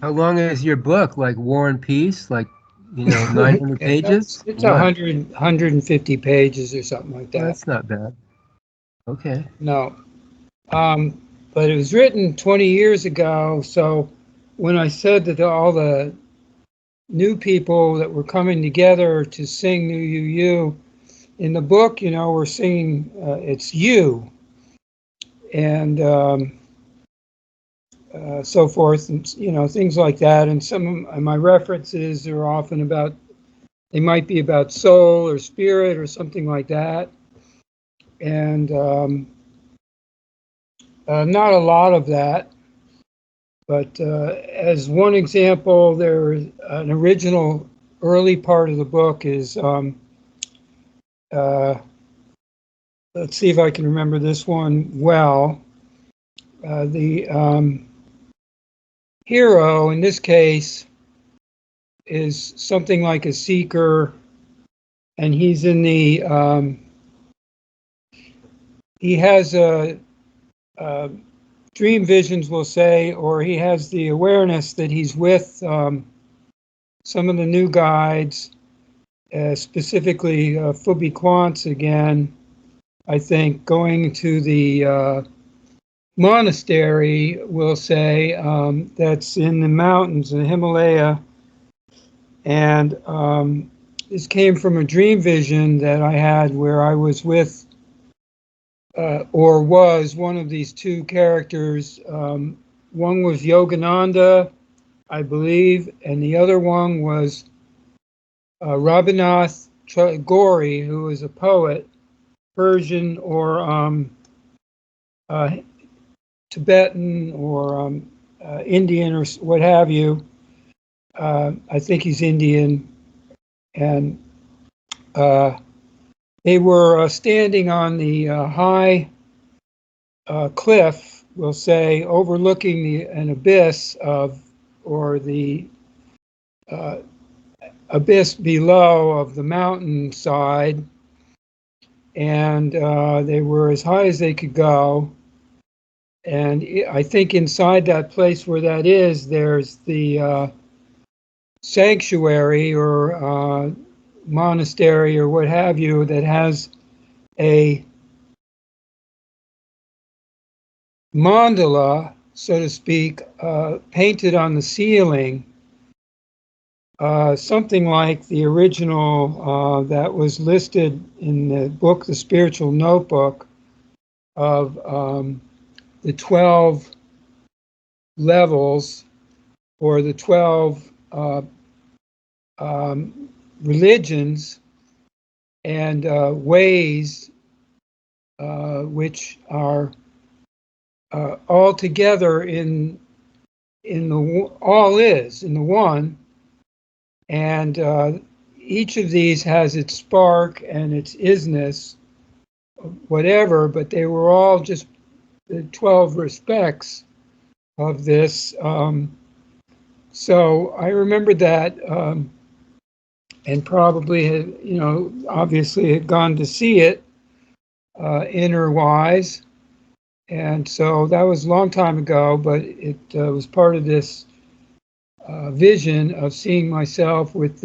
How long is your book? Like War and Peace? Like, 900 pages? It's What? 150 pages or something like Well, that. that's not bad. Okay. No. Um, but it was written 20 years ago, so when I said that all the new people that were coming together to sing New You, in the book, we're singing, it's you, and so forth, and, things like that. And some of my references are often about, they might be about soul or spirit or something like that. And not a lot of that. But as one example, there's an original early part of the book is, uh, let's see if I can remember this one well. The hero in this case is something like a seeker, and he's in the, he has a dream visions, we'll say, or he has the awareness that he's with some of the new guides, specifically Phubi Quants again, I think, going to the monastery, we'll say, that's in the mountains in the Himalaya. And this came from a dream vision that I had where I was with, or was one of these two characters. One was Yogananda, I believe, and the other one was Rabindranath Tagore, who was a poet, Persian or uh, Tibetan or Indian or what have you. I think he's Indian, and they were standing on the high cliff, we'll say, overlooking an abyss of, or the abyss below of the mountainside, and they were as high as they could go. And I think inside that place where that is, there's the sanctuary or monastery or what have you that has a mandala, so to speak, painted on the ceiling, something like the original that was listed in the book, The Spiritual Notebook, of the 12 levels or the 12 religions and ways which are all together in the all is in the one, and each of these has its spark and its isness, whatever, but they were all just the 12 respects of this. So I remembered that, and probably had, obviously had gone to see it inner wise. And so that was a long time ago, but it was part of this vision of seeing myself with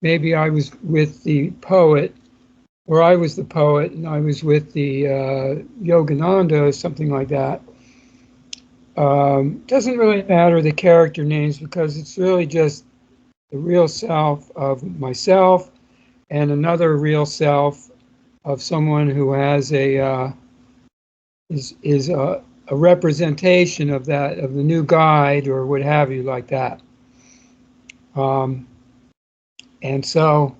maybe I was with the poet, or I was the poet and I was with the Yogananda, or something like that. Doesn't really matter the character names because it's really just the real self of myself and another real self of someone who has is a representation of that, of the new guide or what have you, like that. And so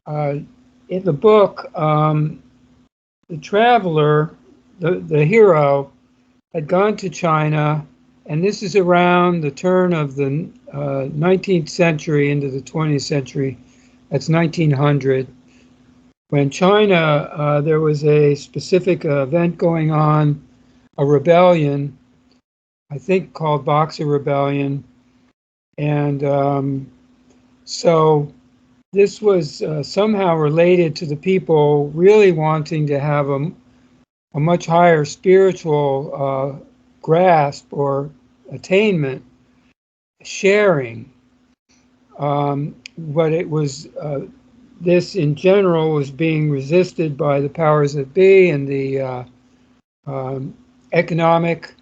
in the book, the traveler, the hero, had gone to China, and this is around the turn of the 19th century into the 20th century. That's 1900. When China, there was a specific event going on, a rebellion, I think called Boxer Rebellion. And so this was somehow related to the people really wanting to have a much higher spiritual grasp or attainment. sharing. But it was this in general was being resisted by the powers that be and the economic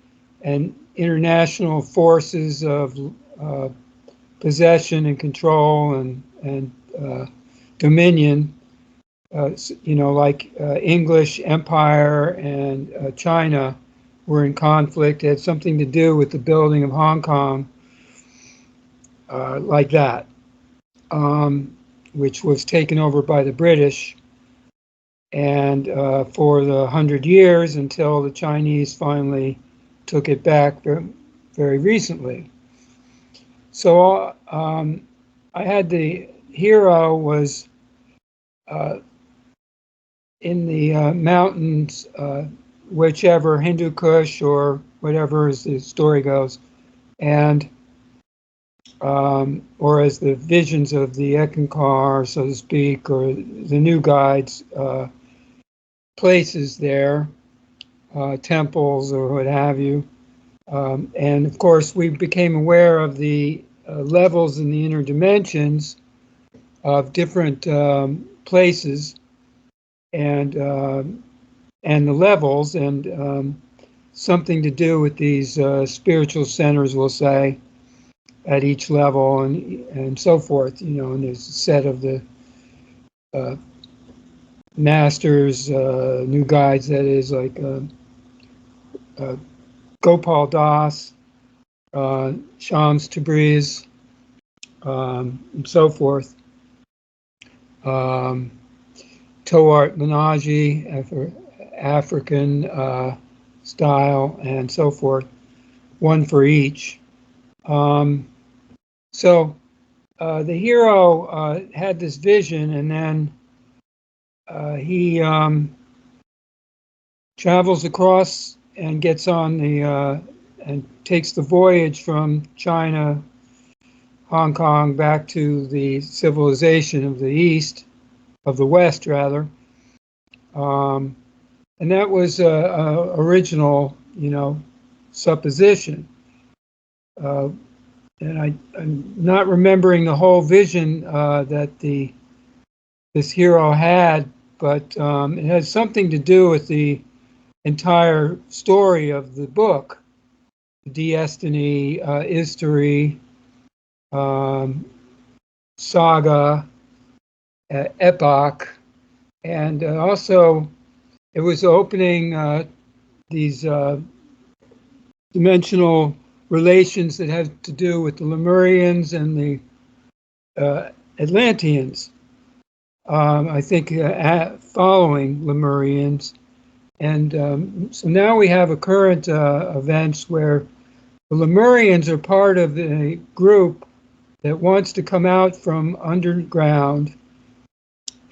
and international forces of possession and control and dominion. Like English Empire and China were in conflict. It had something to do with the building of Hong Kong, like that, which was taken over by the British, and for the 100 years until the Chinese finally took it back very, very recently. So I had the hero was in the mountains, whichever, Hindu Kush or whatever as the story goes, and or as the visions of the Ekankar, so to speak, or the new guides, places there, temples or what have you. And of course, we became aware of the levels in the inner dimensions of different places and the levels, and something to do with these spiritual centers, we'll say, at each level, and so forth. And there's a set of the masters, new guides, that is, like Gopal Das, Shams Tabriz, and so forth. Toart Menaji, African style, and so forth, one for each. So the hero had this vision, and then he travels across and gets on the and takes the voyage from China, Hong Kong, back to the civilization of the East, of the West rather, and that was original, supposition. And I'm not remembering the whole vision that this hero had, but it has something to do with the entire story of the book, ESTINY, ESTIRY, saga, epoch, and also it was opening these dimensional relations that have to do with the Lemurians and the Atlanteans, I think following Lemurians. And so now we have a current events where the Lemurians are part of the group that wants to come out from underground.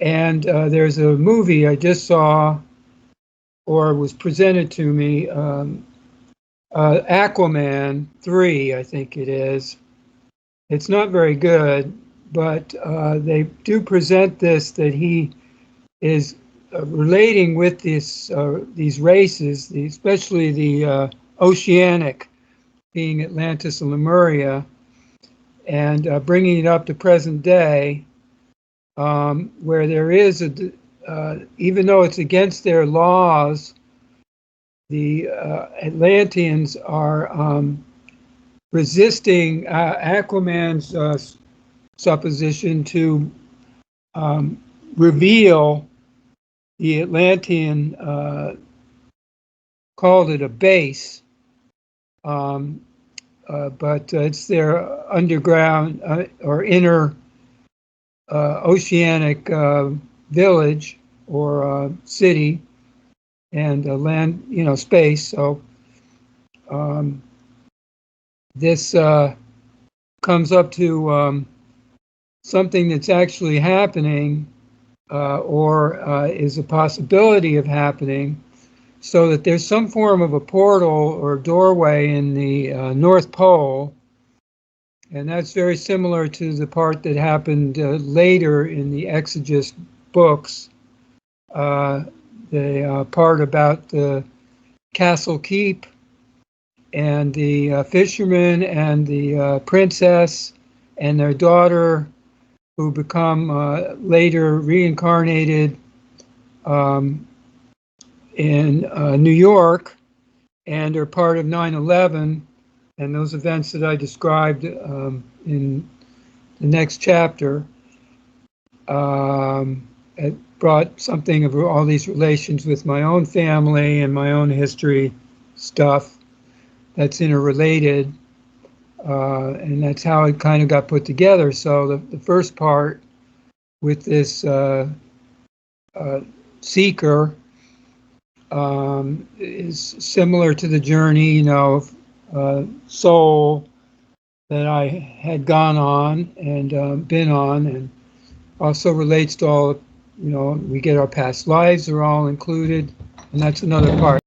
And there's a movie I just saw, or was presented to me, Aquaman 3, I think it is. It's not very good, but they do present this, that he is relating with these races, especially the oceanic, being Atlantis and Lemuria, and bringing it up to present day, where there is even though it's against their laws, the Atlanteans are resisting Aquaman's supposition to reveal the Atlantean, called it a base, but it's their underground or inner oceanic village or city, and land, space. So this comes up to something that's actually happening, or is a possibility of happening, so that there's some form of a portal or doorway in the North Pole. And that's very similar to the part that happened later in the Exodus books, the part about the Castle Keep and the fisherman and the princess and their daughter, who become later reincarnated in New York and are part of 9/11 and those events that I described in the next chapter. It brought something of all these relations with my own family and my own history stuff that's interrelated, and that's how it kind of got put together. So the first part with this seeker is similar to the journey, of soul that I had gone on and been on, and also relates to all, we get our past lives are all included, and that's another part.